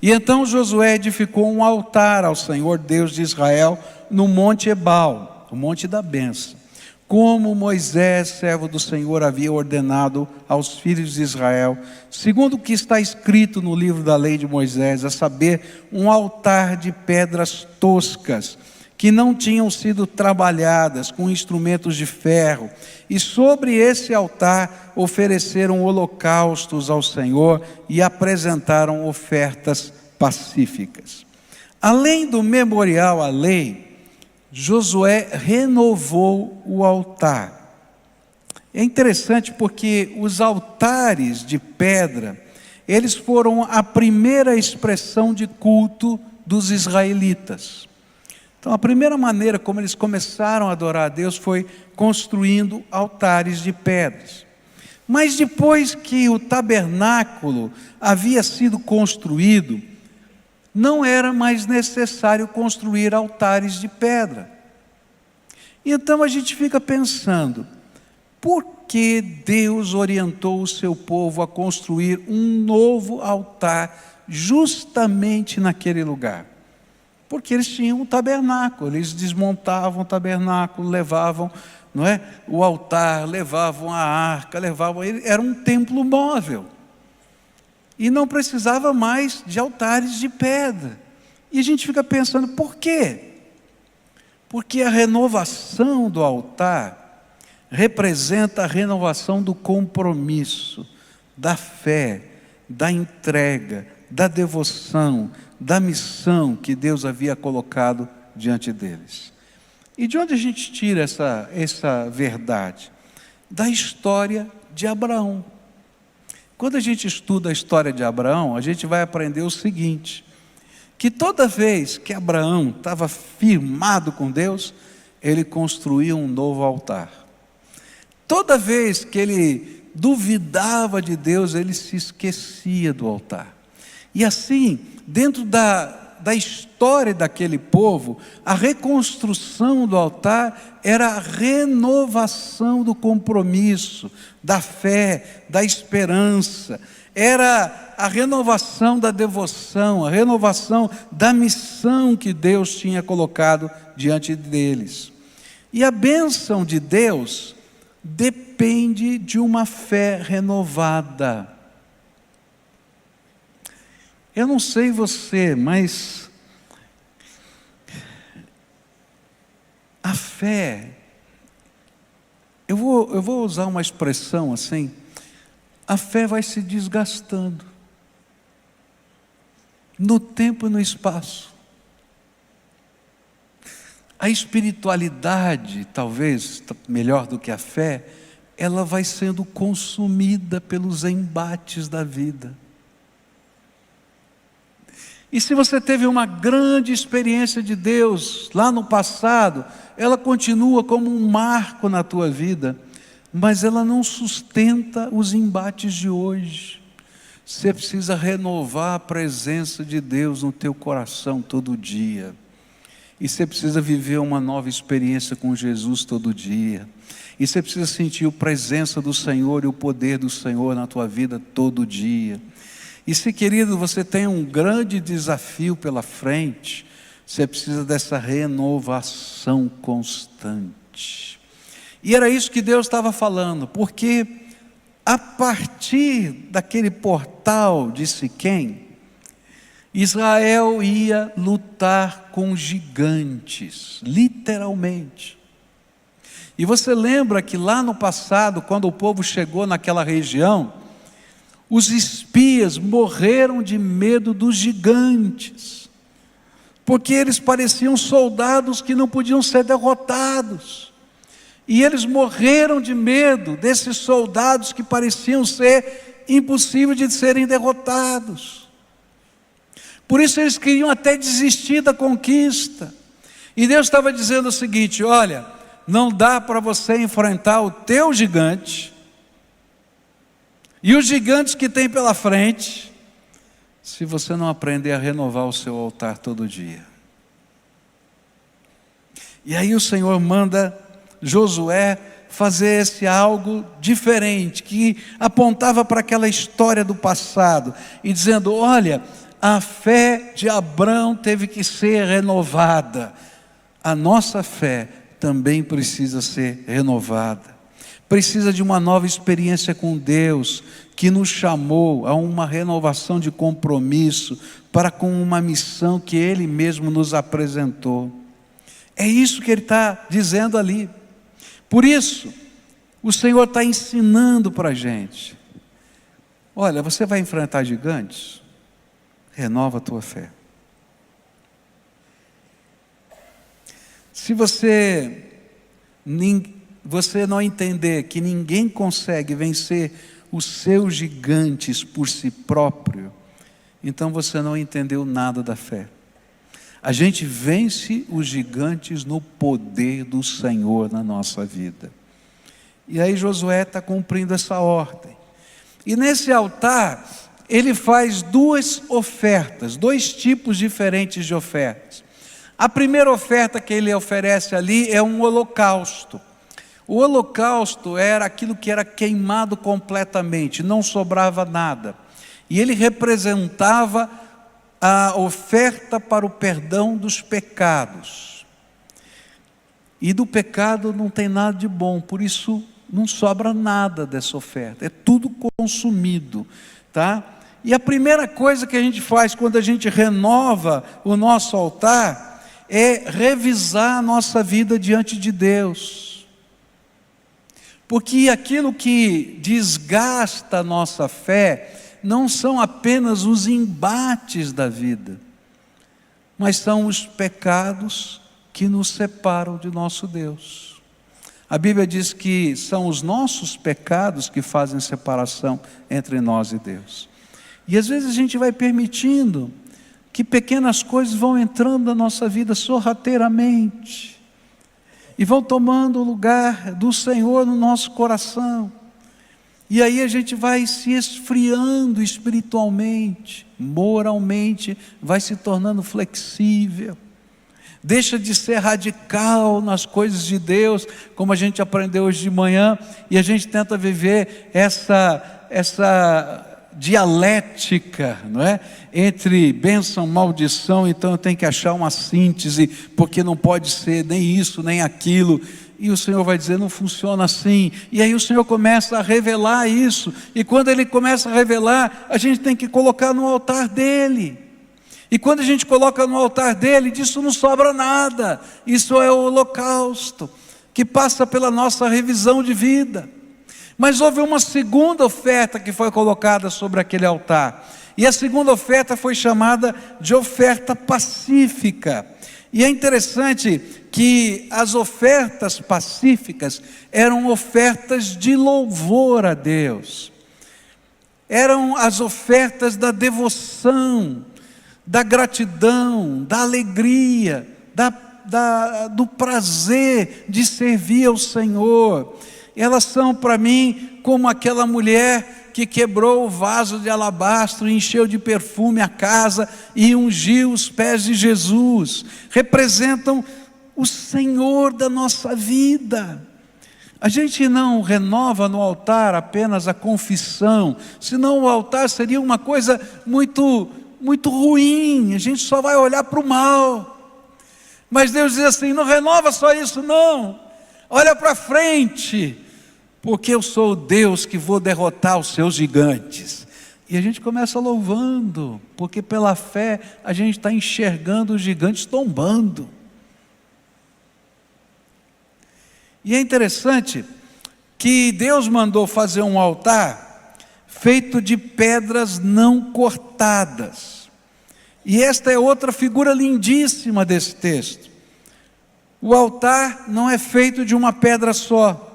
E então Josué edificou um altar ao Senhor Deus de Israel no monte Ebal, o monte da bênção, como Moisés, servo do Senhor, havia ordenado aos filhos de Israel, segundo o que está escrito no livro da lei de Moisés, a saber, um altar de pedras toscas, que não tinham sido trabalhadas com instrumentos de ferro, e sobre esse altar ofereceram holocaustos ao Senhor e apresentaram ofertas pacíficas. Além do memorial à lei, Josué renovou o altar. É interessante porque os altares de pedra, eles foram a primeira expressão de culto dos israelitas. Então a primeira maneira como eles começaram a adorar a Deus foi construindo altares de pedras. Mas depois que o tabernáculo havia sido construído, não era mais necessário construir altares de pedra. E então a gente fica pensando, por que Deus orientou o seu povo a construir um novo altar justamente naquele lugar? Porque eles tinham um tabernáculo, eles desmontavam o tabernáculo, levavam, não é, o altar, levavam a arca, era um templo móvel. E não precisava mais de altares de pedra. E a gente fica pensando, por quê? Porque a renovação do altar representa a renovação do compromisso, da fé, da entrega, da devoção, da missão que Deus havia colocado diante deles. E de onde a gente tira essa verdade? Da história de Abraão. Quando a gente estuda a história de Abraão, a gente vai aprender o seguinte, que toda vez que Abraão estava firmado com Deus, ele construía um novo altar. Toda vez que ele duvidava de Deus, ele se esquecia do altar. E assim, dentro da história daquele povo, a reconstrução do altar era a renovação do compromisso, da fé, da esperança, era a renovação da devoção, a renovação da missão que Deus tinha colocado diante deles. E a bênção de Deus depende de uma fé renovada. Eu não sei você, mas a fé, eu vou usar uma expressão assim, a fé vai se desgastando, no tempo e no espaço. A espiritualidade, talvez melhor do que a fé, ela vai sendo consumida pelos embates da vida. E se você teve uma grande experiência de Deus lá no passado, ela continua como um marco na tua vida, mas ela não sustenta os embates de hoje. Você precisa renovar a presença de Deus no teu coração todo dia. E você precisa viver uma nova experiência com Jesus todo dia. E você precisa sentir a presença do Senhor e o poder do Senhor na tua vida todo dia. E se, querido, você tem um grande desafio pela frente, você precisa dessa renovação constante. E era isso que Deus estava falando, porque a partir daquele portal de Siquém, Israel ia lutar com gigantes, literalmente. E você lembra que lá no passado, quando o povo chegou naquela região, os espias morreram de medo dos gigantes, porque eles pareciam soldados que não podiam ser derrotados, e eles morreram de medo desses soldados que pareciam ser impossíveis de serem derrotados. Por isso eles queriam até desistir da conquista, e Deus estava dizendo o seguinte: olha, não dá para você enfrentar o teu gigante, e os gigantes que tem pela frente, se você não aprender a renovar o seu altar todo dia. E aí o Senhor manda Josué fazer esse algo diferente, que apontava para aquela história do passado, e dizendo: olha, a fé de Abraão teve que ser renovada. A nossa fé também precisa ser renovada. Precisa de uma nova experiência com Deus, que nos chamou a uma renovação de compromisso para com uma missão que Ele mesmo nos apresentou. É isso que Ele está dizendo ali. Por isso, o Senhor está ensinando para a gente. Olha, você vai enfrentar gigantes? Renova a tua fé. Se você não entender que ninguém consegue vencer os seus gigantes por si próprio, então você não entendeu nada da fé. A gente vence os gigantes no poder do Senhor na nossa vida. E aí Josué está cumprindo essa ordem. E nesse altar, ele faz duas ofertas, dois tipos diferentes de ofertas. A primeira oferta que ele oferece ali é um holocausto. O holocausto era aquilo que era queimado completamente, não sobrava nada. E ele representava a oferta para o perdão dos pecados. E do pecado não tem nada de bom, por isso não sobra nada dessa oferta, é tudo consumido, tá? E a primeira coisa que a gente faz quando a gente renova o nosso altar é revisar a nossa vida diante de Deus. Porque aquilo que desgasta a nossa fé não são apenas os embates da vida, mas são os pecados que nos separam de nosso Deus. A Bíblia diz que são os nossos pecados que fazem separação entre nós e Deus. E às vezes a gente vai permitindo que pequenas coisas vão entrando na nossa vida sorrateiramente e vão tomando o lugar do Senhor no nosso coração. E aí a gente vai se esfriando espiritualmente, moralmente, vai se tornando flexível. Deixa de ser radical nas coisas de Deus, como a gente aprendeu hoje de manhã, e a gente tenta viver essa dialética, não é? Entre bênção e maldição. Então eu tenho que achar uma síntese, porque não pode ser nem isso, nem aquilo. E o Senhor vai dizer, não funciona assim. E aí o Senhor começa a revelar isso, e quando Ele começa a revelar, a gente tem que colocar no altar dEle. E quando a gente coloca no altar dEle, disso não sobra nada. Isso é o holocausto, que passa pela nossa revisão de vida. Mas houve uma segunda oferta que foi colocada sobre aquele altar. E a segunda oferta foi chamada de oferta pacífica. E é interessante que as ofertas pacíficas eram ofertas de louvor a Deus. Eram as ofertas da devoção, da gratidão, da alegria, do prazer de servir ao Senhor. Elas são para mim como aquela mulher que quebrou o vaso de alabastro, encheu de perfume a casa e ungiu os pés de Jesus. Representam o Senhor da nossa vida. A gente não renova no altar apenas a confissão, senão o altar seria uma coisa muito ruim, a gente só vai olhar para o mal. Mas Deus diz assim, não renova só isso não, olha para frente, porque eu sou o Deus que vou derrotar os seus gigantes. E a gente começa louvando, porque pela fé a gente está enxergando os gigantes tombando. E é interessante que Deus mandou fazer um altar feito de pedras não cortadas. E esta é outra figura lindíssima desse texto. O altar não é feito de uma pedra só.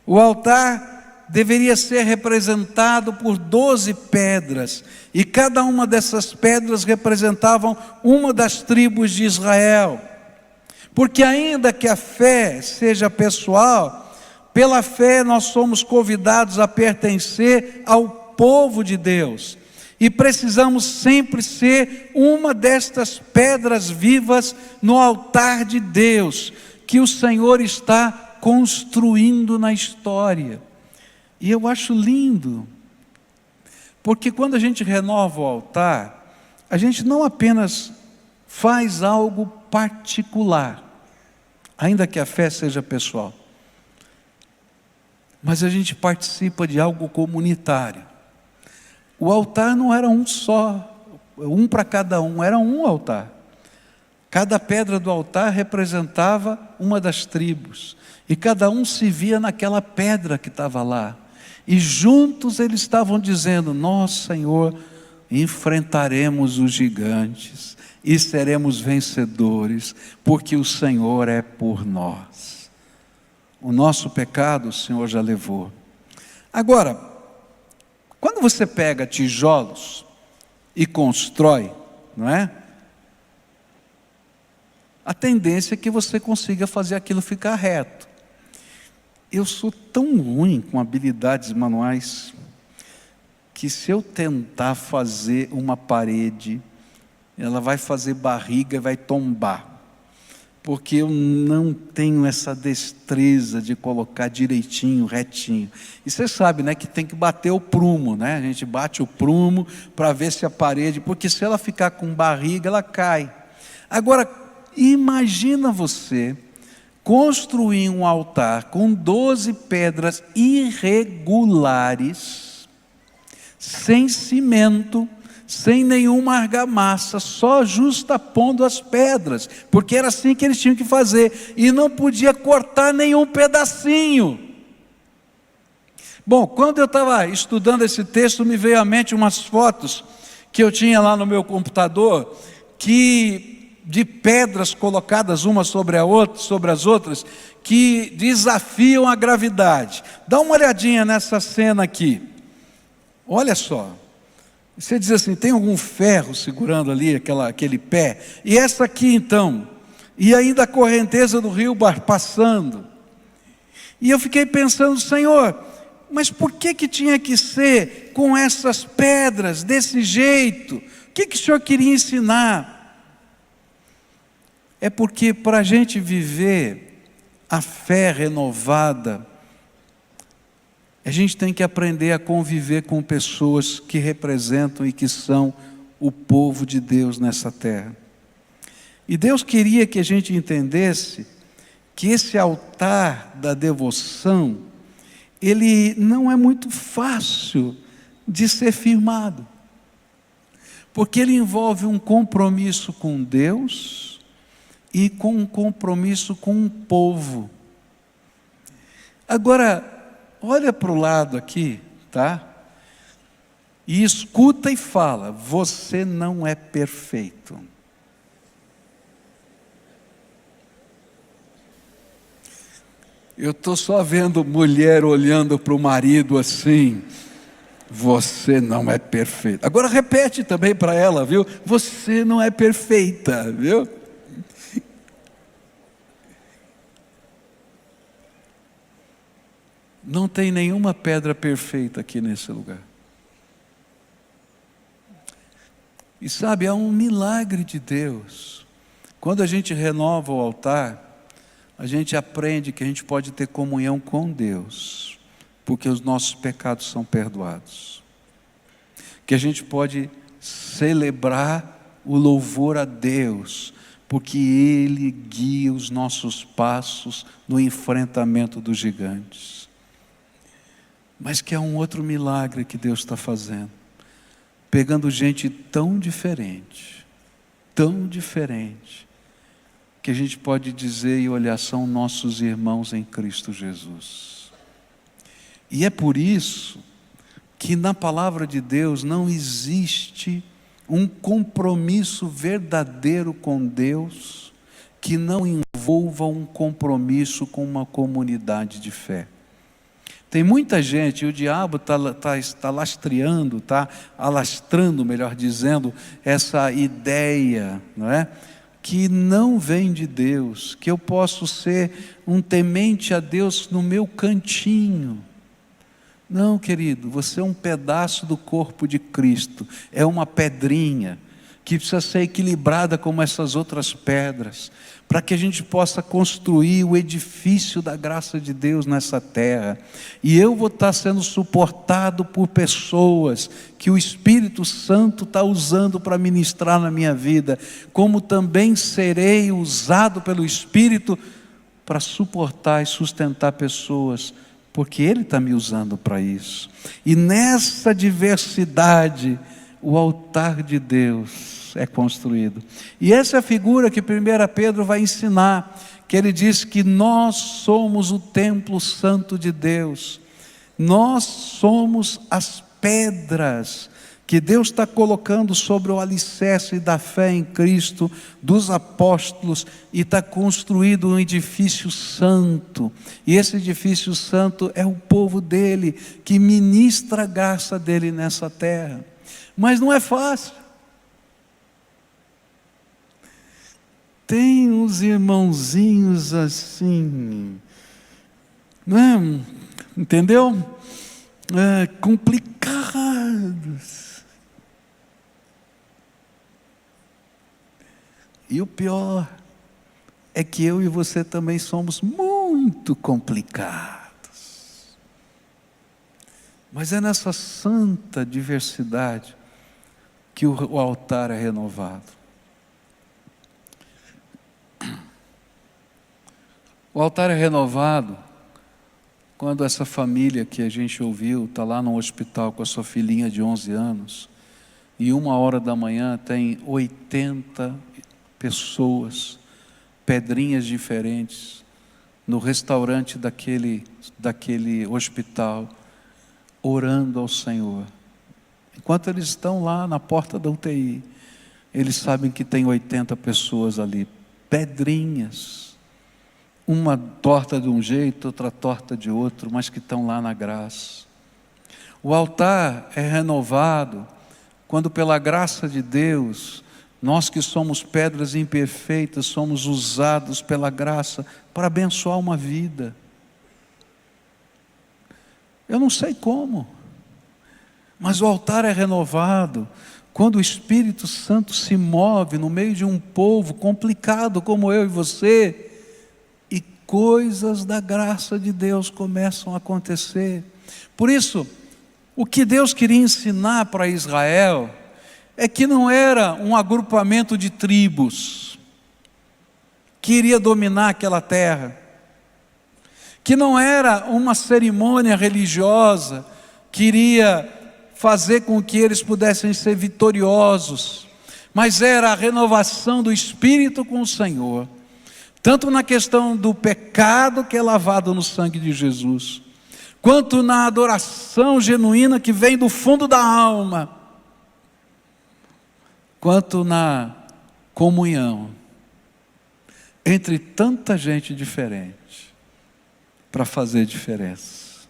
O altar deveria ser representado por 12 pedras, e cada uma dessas pedras representavam uma das tribos de Israel. Porque ainda que a fé seja pessoal, pela fé nós somos convidados a pertencer ao povo de Deus. E precisamos sempre ser uma destas pedras vivas no altar de Deus, que o Senhor está construindo na história. E eu acho lindo, porque quando a gente renova o altar, a gente não apenas faz algo particular, ainda que a fé seja pessoal, mas a gente participa de algo comunitário. O altar não era um só, um para cada um, era um altar. Cada pedra do altar representava uma das tribos, e cada um se via naquela pedra que estava lá, e juntos eles estavam dizendo: nós, Senhor, enfrentaremos os gigantes, e seremos vencedores, porque o Senhor é por nós. O nosso pecado o Senhor já levou. Agora, quando você pega tijolos e constrói, não é? A tendência é que você consiga fazer aquilo ficar reto. Eu sou tão ruim com habilidades manuais, que se eu tentar fazer uma parede, ela vai fazer barriga e vai tombar, porque eu não tenho essa destreza de colocar direitinho, retinho. E você sabe, né, que tem que bater o prumo, né? A gente bate o prumo para ver se a parede, porque se ela ficar com barriga, ela cai. Agora, imagina você construir um altar com 12 pedras irregulares, sem cimento, sem nenhuma argamassa, só justapondo as pedras, porque era assim que eles tinham que fazer, e não podia cortar nenhum pedacinho. Bom, quando eu estava estudando esse texto, me veio à mente umas fotos que eu tinha lá no meu computador, de pedras colocadas umas sobre as outras, que desafiam a gravidade. Dá uma olhadinha nessa cena aqui, olha só. Você diz assim: tem algum ferro segurando ali aquele pé? E essa aqui então, e ainda a correnteza do rio passando. E eu fiquei pensando: Senhor, mas por que tinha que ser com essas pedras, desse jeito? O que o Senhor queria ensinar? É porque para a gente viver a fé renovada, a gente tem que aprender a conviver com pessoas que representam e que são o povo de Deus nessa terra. E Deus queria que a gente entendesse que esse altar da devoção, ele não é muito fácil de ser firmado, porque ele envolve um compromisso com Deus e com um compromisso com um povo. Agora, olha para o lado aqui, tá? E escuta e fala: você não é perfeito. Eu estou só vendo mulher olhando para o marido assim: você não é perfeito. Agora repete também para ela, viu? Você não é perfeita, viu? Não tem nenhuma pedra perfeita aqui nesse lugar. E sabe, é um milagre de Deus. Quando a gente renova o altar, a gente aprende que a gente pode ter comunhão com Deus, porque os nossos pecados são perdoados. Que a gente pode celebrar o louvor a Deus, porque Ele guia os nossos passos no enfrentamento dos gigantes. Mas que é um outro milagre que Deus está fazendo, pegando gente tão diferente, que a gente pode dizer e olhar: são nossos irmãos em Cristo Jesus. E é por isso que na palavra de Deus não existe um compromisso verdadeiro com Deus que não envolva um compromisso com uma comunidade de fé. Tem muita gente, e o diabo está lastreando, está alastrando, melhor dizendo, essa ideia, não é? Que não vem de Deus, que eu posso ser um temente a Deus no meu cantinho. Não, querido, você é um pedaço do corpo de Cristo, é uma pedrinha, que precisa ser equilibrada como essas outras pedras, para que a gente possa construir o edifício da graça de Deus nessa terra. E eu vou estar sendo suportado por pessoas que o Espírito Santo está usando para ministrar na minha vida, como também serei usado pelo Espírito para suportar e sustentar pessoas, porque Ele está me usando para isso. E nessa diversidade, o altar de Deus é construído. E essa é a figura que 1 Pedro vai ensinar, que ele diz que nós somos o templo santo de Deus. Nós somos as pedras que Deus está colocando sobre o alicerce da fé em Cristo, dos apóstolos, e está construído um edifício santo. E esse edifício santo é o povo dele, que ministra a graça dele nessa terra. Mas não é fácil. Tem uns irmãozinhos assim, não é? Entendeu? Complicados. E o pior é que eu e você também somos muito complicados. Mas é nessa santa diversidade que o altar é renovado. O altar é renovado quando essa família que a gente ouviu está lá no hospital com a sua filhinha de 11 anos e 1h tem 80 pessoas, pedrinhas diferentes, no restaurante daquele hospital, orando ao Senhor. Enquanto eles estão lá na porta da UTI, eles sabem que tem 80 pessoas ali, pedrinhas, uma torta de um jeito, outra torta de outro, mas que estão lá na graça. O altar é renovado quando, pela graça de Deus, nós que somos pedras imperfeitas, somos usados pela graça para abençoar uma vida. Eu não sei como, mas o altar é renovado quando o Espírito Santo se move no meio de um povo complicado como eu e você, e coisas da graça de Deus começam a acontecer. Por isso, o que Deus queria ensinar para Israel é que não era um agrupamento de tribos que iria dominar aquela terra, que não era uma cerimônia religiosa que iria fazer com que eles pudessem ser vitoriosos, mas era a renovação do Espírito com o Senhor, tanto na questão do pecado que é lavado no sangue de Jesus, quanto na adoração genuína que vem do fundo da alma, quanto na comunhão entre tanta gente diferente, para fazer diferença.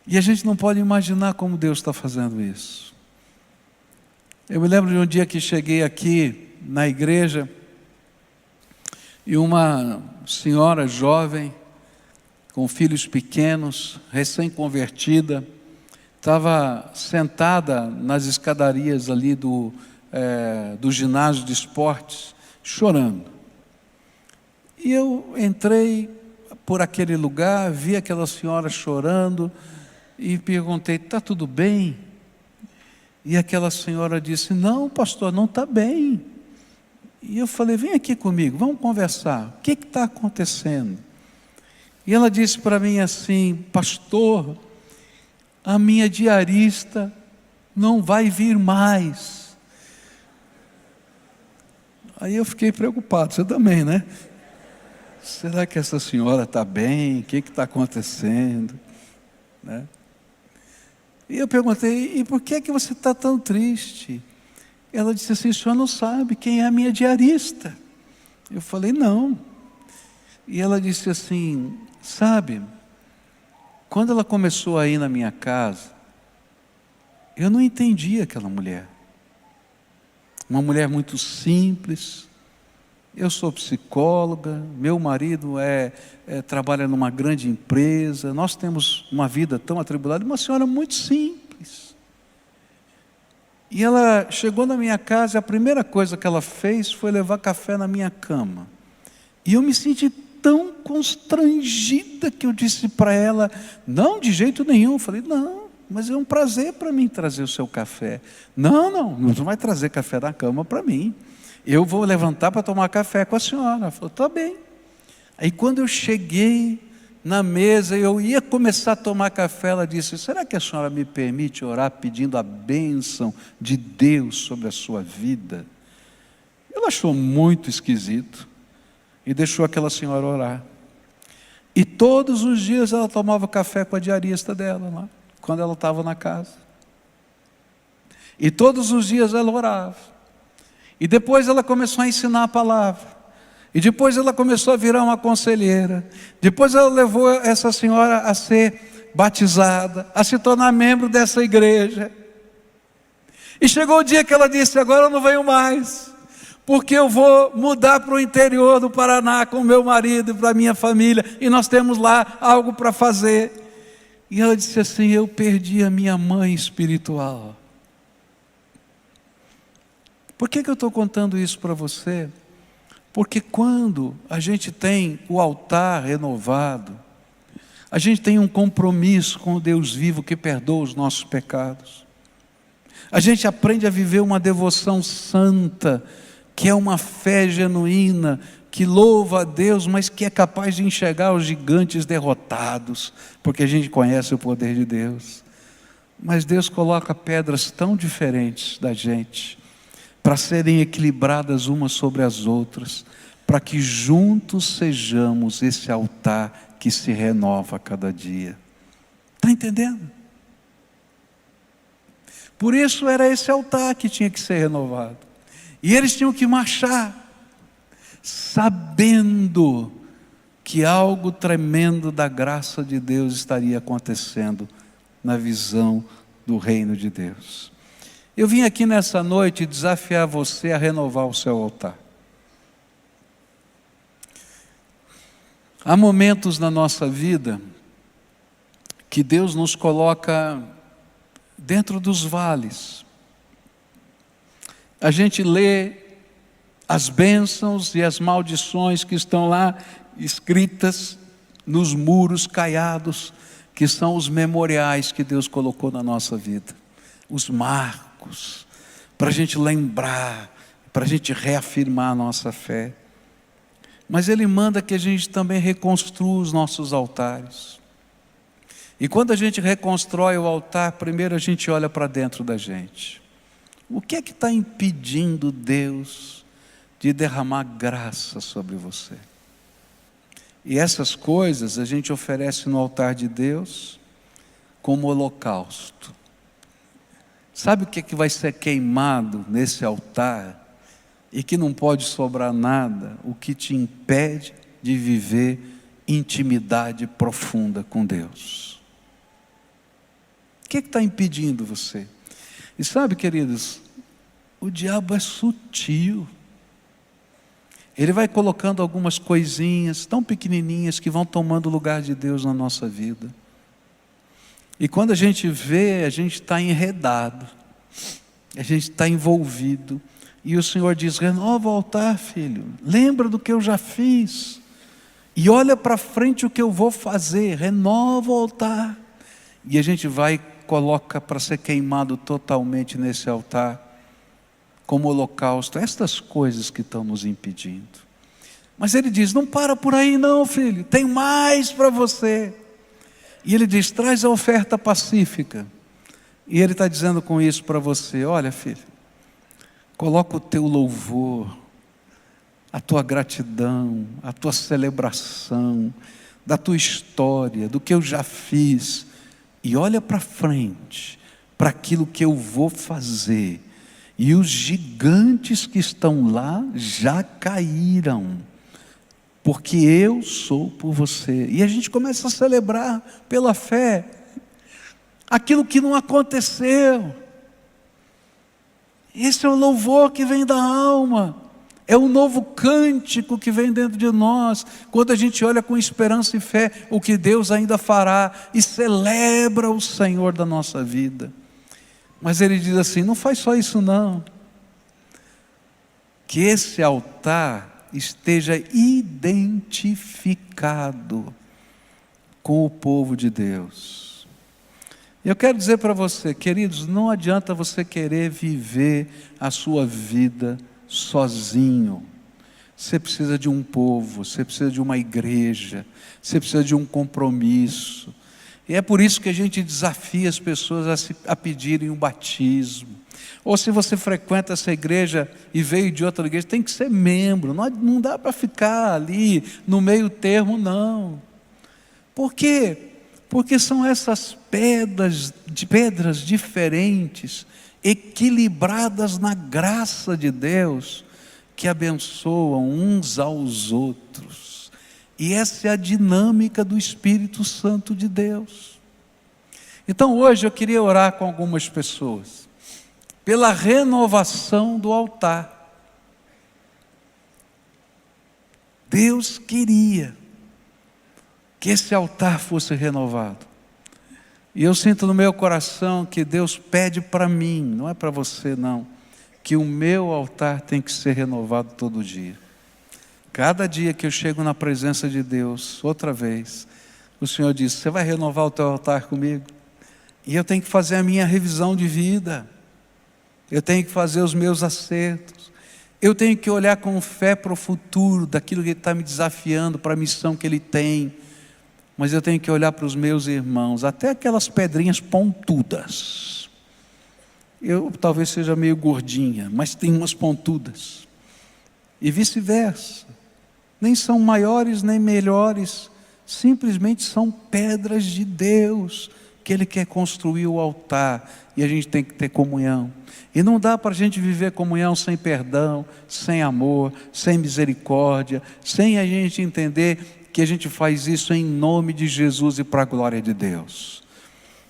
E a gente não pode imaginar como Deus está fazendo isso. Eu me lembro de um dia que cheguei aqui na igreja e uma senhora jovem, com filhos pequenos, recém-convertida, estava sentada nas escadarias ali do ginásio de esportes, chorando. E eu entrei por aquele lugar, vi aquela senhora chorando e perguntei: está tudo bem? E aquela senhora disse: não, pastor, não está bem. E eu falei: vem aqui comigo, vamos conversar, o que está acontecendo? E ela disse para mim assim: pastor, a minha diarista não vai vir mais. Aí eu fiquei preocupado, você também, né? Será que essa senhora está bem? O que está acontecendo? Né? E eu perguntei: e por que você está tão triste? Ela disse assim: o senhor não sabe quem é a minha diarista? Eu falei: não. E ela disse assim: sabe, quando ela começou a ir na minha casa, eu não entendi aquela mulher. Uma mulher muito simples. Eu sou psicóloga, meu marido trabalha numa grande empresa, nós temos uma vida tão atribulada, uma senhora muito simples. E ela chegou na minha casa e a primeira coisa que ela fez foi levar café na minha cama. E eu me senti tão constrangida que eu disse para ela, não, de jeito nenhum. Eu falei, não, mas é um prazer para mim trazer o seu café. Não vai trazer café na cama para mim. Eu vou levantar para tomar café com a senhora. Ela falou, tá bem. Aí quando eu cheguei na mesa, eu ia começar a tomar café, ela disse, será que a senhora me permite orar pedindo a bênção de Deus sobre a sua vida? Ela achou muito esquisito e deixou aquela senhora orar. E todos os dias ela tomava café com a diarista dela lá, quando ela estava na casa. E todos os dias ela orava. E depois ela começou a ensinar a palavra. E depois ela começou a virar uma conselheira. Depois ela levou essa senhora a ser batizada, a se tornar membro dessa igreja. E chegou o dia que ela disse, agora eu não venho mais, porque eu vou mudar para o interior do Paraná com o meu marido e para a minha família, e nós temos lá algo para fazer. E ela disse assim, eu perdi a minha mãe espiritual. Por que eu estou contando isso para você? Porque quando a gente tem o altar renovado, a gente tem um compromisso com o Deus vivo que perdoa os nossos pecados. A gente aprende a viver uma devoção santa, que é uma fé genuína, que louva a Deus, mas que é capaz de enxergar os gigantes derrotados, porque a gente conhece o poder de Deus. Mas Deus coloca pedras tão diferentes da gente, para serem equilibradas umas sobre as outras, para que juntos sejamos esse altar que se renova a cada dia. Está entendendo? Por isso era esse altar que tinha que ser renovado. E eles tinham que marchar, sabendo que algo tremendo da graça de Deus estaria acontecendo na visão do reino de Deus. Eu vim aqui nessa noite desafiar você a renovar o seu altar. Há momentos na nossa vida que Deus nos coloca dentro dos vales. A gente lê as bênçãos e as maldições que estão lá escritas nos muros caiados, que são os memoriais que Deus colocou na nossa vida, os marcos, para a gente lembrar, para a gente reafirmar a nossa fé. Mas Ele manda que a gente também reconstrua os nossos altares. E quando a gente reconstrói o altar, primeiro a gente olha para dentro da gente. O que é que está impedindo Deus de derramar graça sobre você? E essas coisas a gente oferece no altar de Deus como holocausto. Sabe o que é que vai ser queimado nesse altar e que não pode sobrar nada? O que te impede de viver intimidade profunda com Deus. O que está impedindo você? E sabe, queridos, o diabo é sutil. Ele vai colocando algumas coisinhas tão pequenininhas que vão tomando o lugar de Deus na nossa vida. E quando a gente vê, a gente está enredado, a gente está envolvido. E o Senhor diz, renova o altar, filho, lembra do que eu já fiz, e olha para frente o que eu vou fazer, renova o altar. E a gente vai e coloca para ser queimado totalmente nesse altar, como holocausto, estas coisas que estão nos impedindo. Mas Ele diz, não para por aí não, filho, tem mais para você. E Ele diz, traz a oferta pacífica. E Ele está dizendo com isso para você, olha, filho, coloca o teu louvor, a tua gratidão, a tua celebração, da tua história, do que eu já fiz, e olha para frente, para aquilo que eu vou fazer. E os gigantes que estão lá já caíram, porque eu sou por você. E a gente começa a celebrar pela fé aquilo que não aconteceu. Esse é o louvor que vem da alma, é um novo cântico que vem dentro de nós, quando a gente olha com esperança e fé o que Deus ainda fará, e celebra o Senhor da nossa vida. Mas ele diz assim: não faz só isso não. Que esse altar esteja identificado com o povo de Deus. Eu quero dizer para você, queridos, não adianta você querer viver a sua vida sozinho. Você precisa de um povo, você precisa de uma igreja, você precisa de um compromisso. E é por isso que a gente desafia as pessoas a pedirem um batismo. Ou se você frequenta essa igreja e veio de outra igreja, tem que ser membro. Não dá para ficar ali no meio termo, não. Por quê? Porque são essas pedras diferentes, equilibradas na graça de Deus, que abençoam uns aos outros. E essa é a dinâmica do Espírito Santo de Deus. Então hoje eu queria orar com algumas pessoas pela renovação do altar. Deus queria que esse altar fosse renovado. E eu sinto no meu coração que Deus pede para mim, não é para você não, que o meu altar tem que ser renovado todo dia. Cada dia que eu chego na presença de Deus, outra vez, o Senhor diz: você vai renovar o teu altar comigo? E eu tenho que fazer a minha revisão de vida, eu tenho que fazer os meus acertos, eu tenho que olhar com fé para o futuro, daquilo que Ele está me desafiando, para a missão que Ele tem. Mas eu tenho que olhar para os meus irmãos, até aquelas pedrinhas pontudas. Eu talvez seja meio gordinha, mas tem umas pontudas. E vice-versa. Nem são maiores nem melhores, simplesmente são pedras de Deus, que Ele quer construir o altar, e a gente tem que ter comunhão. E não dá para a gente viver comunhão sem perdão, sem amor, sem misericórdia, sem a gente entender que a gente faz isso em nome de Jesus e para a glória de Deus.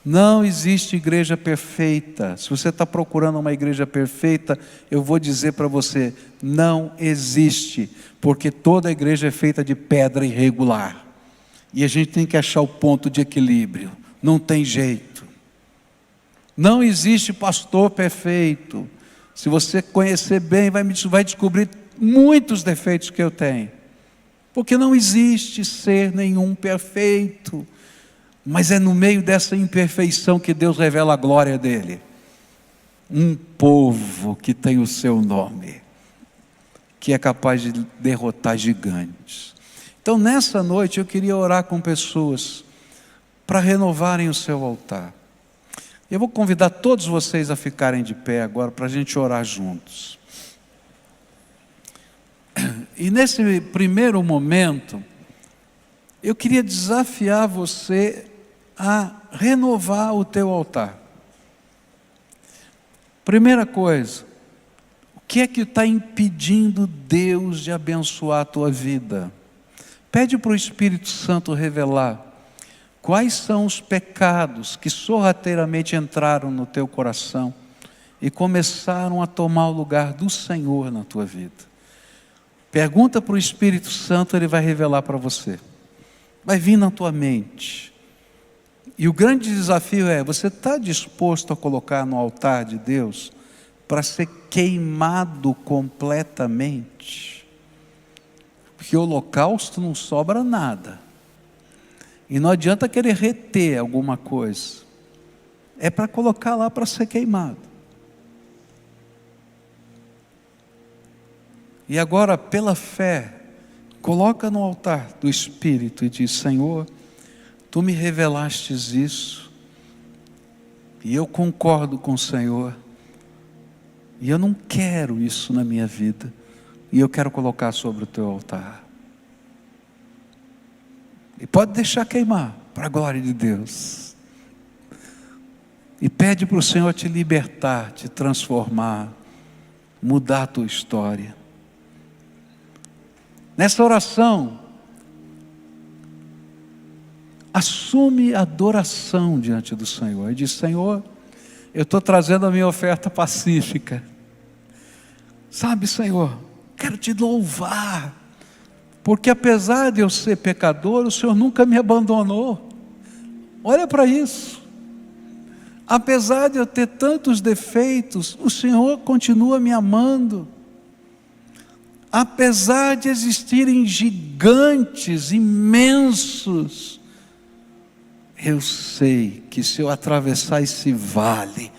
Não existe igreja perfeita. Se você está procurando uma igreja perfeita, eu vou dizer para você, não existe, porque toda igreja é feita de pedra irregular, e a gente tem que achar o ponto de equilíbrio, não tem jeito. Não existe pastor perfeito. Se você conhecer bem, vai descobrir muitos defeitos que eu tenho, porque não existe ser nenhum perfeito, mas é no meio dessa imperfeição que Deus revela a glória dele. Um povo que tem o seu nome, que é capaz de derrotar gigantes. Então nessa noite eu queria orar com pessoas para renovarem o seu altar. Eu vou convidar todos vocês a ficarem de pé agora para a gente orar juntos. E nesse primeiro momento, eu queria desafiar você a renovar o teu altar. Primeira coisa, o que é que está impedindo Deus de abençoar a tua vida? Pede para o Espírito Santo revelar quais são os pecados que sorrateiramente entraram no teu coração e começaram a tomar o lugar do Senhor na tua vida. Pergunta para o Espírito Santo, Ele vai revelar para você. Vai vir na tua mente. E o grande desafio é, você está disposto a colocar no altar de Deus para ser queimado completamente? Porque o holocausto não sobra nada. E não adianta querer reter alguma coisa. É para colocar lá para ser queimado. E agora, pela fé, coloca no altar do Espírito e diz: Senhor, Tu me revelastes isso, e eu concordo com o Senhor, e eu não quero isso na minha vida, e eu quero colocar sobre o Teu altar. E pode deixar queimar, para a glória de Deus. E pede para o Senhor te libertar, te transformar, mudar a tua história. Nessa oração, assume adoração diante do Senhor. E diz: Senhor, eu estou trazendo a minha oferta pacífica. Sabe, Senhor, quero te louvar, porque apesar de eu ser pecador, o Senhor nunca me abandonou. Olha para isso. apesar de eu ter tantos defeitos, o Senhor continua me amando. Apesar de existirem gigantes imensos, eu sei que se eu atravessar esse vale,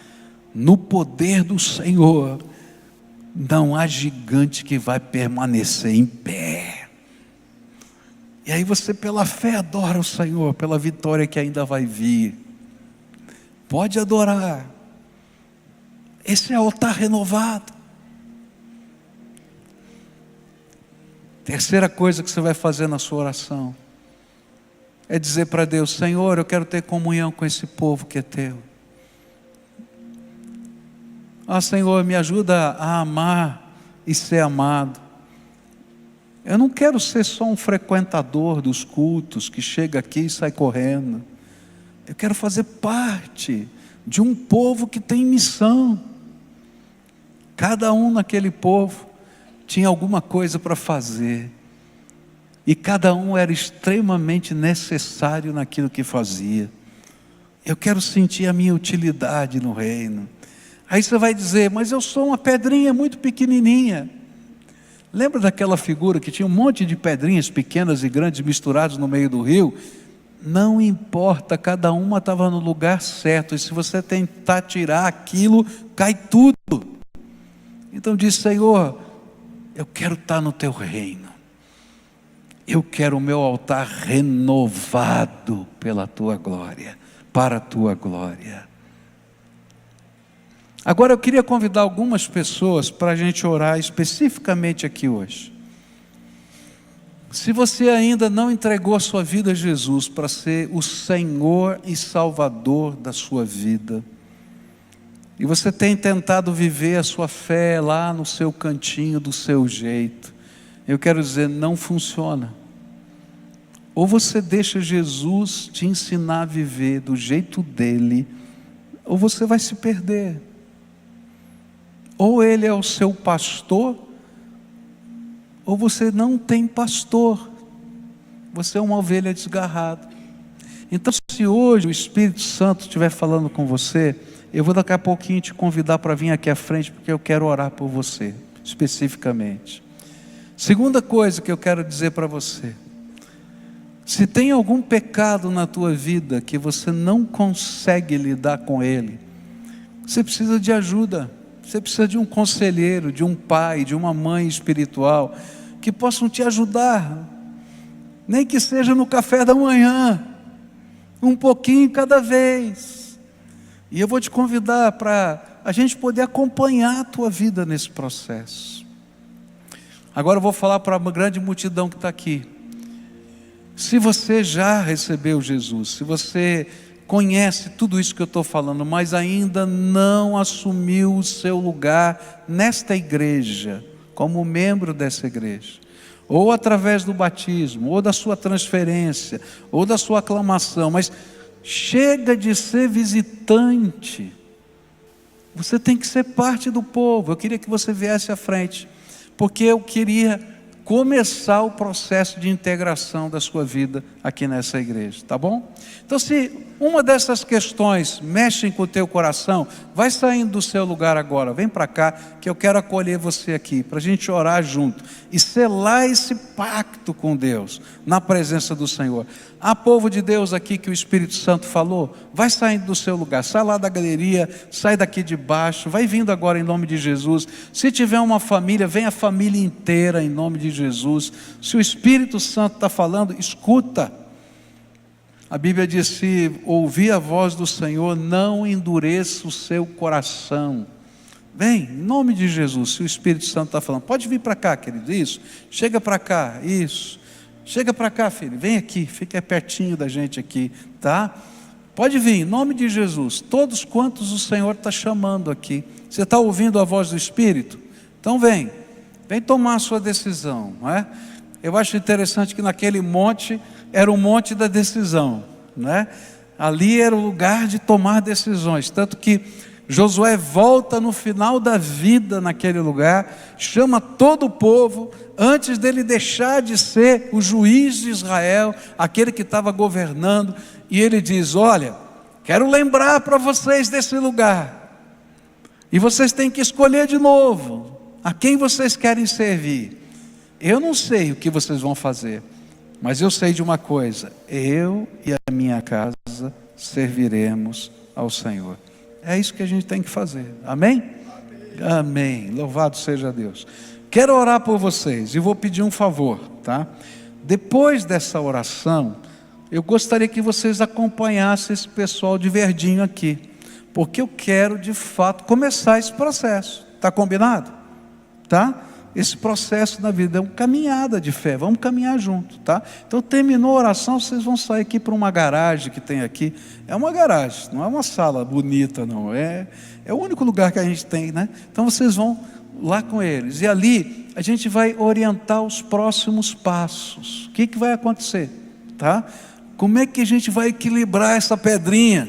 no poder do Senhor, não há gigante que vai permanecer em pé. E aí você, pela fé, adora o Senhor, pela vitória que ainda vai vir. Pode adorar. Esse é o altar renovado. Terceira coisa que você vai fazer na sua oração é dizer para Deus: Senhor, eu quero ter comunhão com esse povo que é teu. Senhor, me ajuda a amar e ser amado. Eu não quero ser só um frequentador dos cultos que chega aqui e sai correndo. Eu quero fazer parte de um povo que tem missão. Cada um naquele povo tinha alguma coisa para fazer, e cada um era extremamente necessário naquilo que fazia. Eu quero sentir a minha utilidade no reino. Aí você vai dizer: mas eu sou uma pedrinha muito pequenininha. Lembra daquela figura que tinha um monte de pedrinhas pequenas e grandes misturadas no meio do rio? Não importa, cada uma estava no lugar certo, e se você tentar tirar aquilo, cai tudo. Então diz: Senhor, eu quero estar no teu reino, eu quero o meu altar renovado pela tua glória, para a tua glória. Agora eu queria convidar algumas pessoas para a gente orar especificamente aqui hoje. Se você ainda não entregou a sua vida a Jesus para ser o Senhor e Salvador da sua vida, e você tem tentado viver a sua fé lá no seu cantinho, do seu jeito, eu quero dizer, não funciona. Ou você deixa Jesus te ensinar a viver do jeito dele, ou você vai se perder. Ou ele é o seu pastor, ou você não tem pastor, você é uma ovelha desgarrada. Então, se hoje o Espírito Santo estiver falando com você, eu vou daqui a pouquinho te convidar para vir aqui à frente, porque eu quero orar por você, especificamente. Segunda coisa que eu quero dizer para você: se tem algum pecado na tua vida que você não consegue lidar com ele, você precisa de ajuda. Você precisa de um conselheiro, de um pai, de uma mãe espiritual, que possam te ajudar, nem que seja no café da manhã, um pouquinho cada vez. E eu vou te convidar para a gente poder acompanhar a tua vida nesse processo. Agora eu vou falar para uma grande multidão que está aqui. Se você já recebeu Jesus, se você conhece tudo isso que eu estou falando, mas ainda não assumiu o seu lugar nesta igreja, como membro dessa igreja, ou através do batismo, ou da sua transferência, ou da sua aclamação, mas chega de ser visitante, você tem que ser parte do povo. Eu queria que você viesse à frente, porque eu queria começar o processo de integração da sua vida aqui nessa igreja, tá bom? Então, se uma dessas questões mexem com o teu coração, vai saindo do seu lugar agora, vem para cá, que eu quero acolher você aqui, para a gente orar junto, e selar esse pacto com Deus, na presença do Senhor. Há povo de Deus aqui que o Espírito Santo falou, vai saindo do seu lugar, sai lá da galeria, sai daqui de baixo, vai vindo agora em nome de Jesus. Se tiver uma família, vem a família inteira em nome de Jesus. Se o Espírito Santo está falando, escuta. A Bíblia diz: se ouvir a voz do Senhor, não endureça o seu coração. Vem, em nome de Jesus. Se o Espírito Santo está falando, pode vir para cá, querido, isso, chega para cá, isso, chega para cá, filho, vem aqui, fica pertinho da gente aqui, tá? Pode vir, em nome de Jesus, todos quantos o Senhor está chamando aqui. Você está ouvindo a voz do Espírito? Então vem tomar a sua decisão, não é? Eu acho interessante que naquele monte, era o monte da decisão, né? Ali era o lugar de tomar decisões, tanto que Josué volta no final da vida naquele lugar, chama todo o povo, antes dele deixar de ser o juiz de Israel, aquele que estava governando, e ele diz: olha, Quero lembrar para vocês desse lugar. E vocês têm que escolher de novo a quem vocês querem servir. Eu não sei o que vocês vão fazer, mas eu sei de uma coisa: eu e a minha casa serviremos ao Senhor. É isso que a gente tem que fazer. Amém? Amém. Louvado seja Deus. Quero orar por vocês e vou pedir um favor, tá? Depois dessa oração, eu gostaria que vocês acompanhassem esse pessoal de verdinho aqui, porque eu quero de fato começar esse processo. Tá combinado? Tá? Esse processo na vida é uma caminhada de fé, vamos caminhar junto, tá? Então terminou a oração, vocês vão sair aqui para uma garagem que tem aqui. É uma garagem, não é uma sala bonita não, é o único lugar que a gente tem, né? Então vocês vão lá com eles, e ali a gente vai orientar os próximos passos. O que vai acontecer, tá? Como é que a gente vai equilibrar essa pedrinha,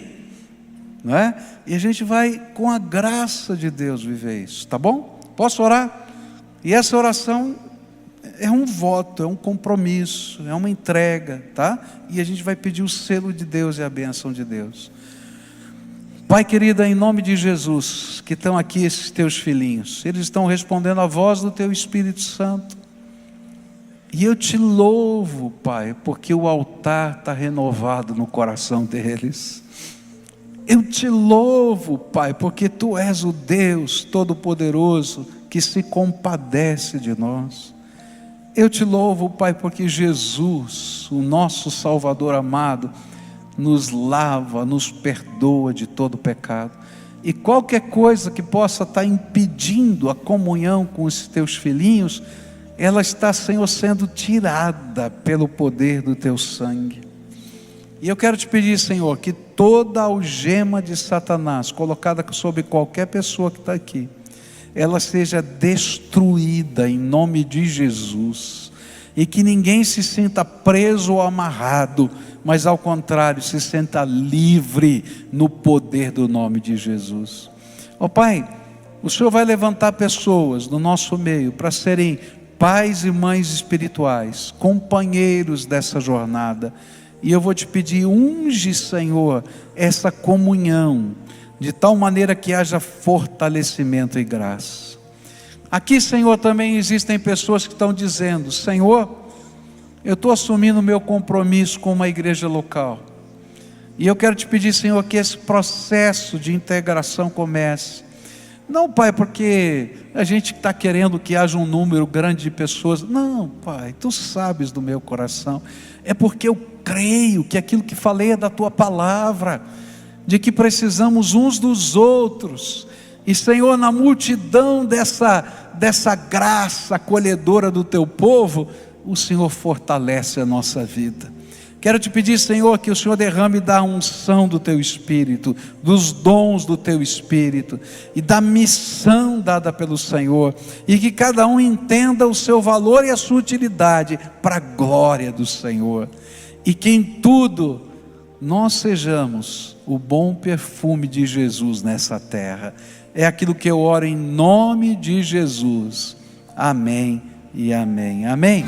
não é? E a gente vai, com a graça de Deus, viver isso, tá bom? Posso orar? E essa oração é um voto, é um compromisso, é uma entrega, tá? E a gente vai pedir o selo de Deus e a bênção de Deus. Pai querido, em nome de Jesus, que estão aqui esses teus filhinhos, eles estão respondendo à voz do teu Espírito Santo. E eu te louvo, Pai, porque o altar está renovado no coração deles. Eu te louvo, Pai, porque Tu és o Deus Todo-Poderoso que se compadece de nós. Eu te louvo, Pai, porque Jesus, o nosso Salvador amado, nos lava, nos perdoa de todo pecado. E qualquer coisa que possa estar impedindo a comunhão com os teus filhinhos, ela está, Senhor, sendo tirada pelo poder do teu sangue. E eu quero te pedir, Senhor, que toda algema de Satanás colocada sobre qualquer pessoa que está aqui, ela seja destruída em nome de Jesus, e que ninguém se sinta preso ou amarrado, mas ao contrário, se sinta livre no poder do nome de Jesus. Ó Pai, o Senhor vai levantar pessoas no nosso meio para serem pais e mães espirituais, companheiros dessa jornada, e eu vou te pedir, unge, Senhor, essa comunhão, de tal maneira que haja fortalecimento e graça. Aqui, Senhor, também existem pessoas que estão dizendo: Senhor, eu estou assumindo o meu compromisso com uma igreja local, e eu quero te pedir, Senhor, que esse processo de integração comece. Não, Pai, porque a gente está querendo que haja um número grande de pessoas. Não, Pai, Tu sabes do meu coração. É porque eu creio que aquilo que falei é da Tua palavra, de que precisamos uns dos outros. E, Senhor, na multidão dessa graça acolhedora do Teu povo, o Senhor fortalece a nossa vida. Quero te pedir, Senhor, que o Senhor derrame da unção do Teu Espírito, dos dons do Teu Espírito, e da missão dada pelo Senhor, e que cada um entenda o seu valor e a sua utilidade, para a glória do Senhor, e que em tudo nós sejamos o bom perfume de Jesus nessa terra. É aquilo que eu oro em nome de Jesus. Amém e amém. Amém.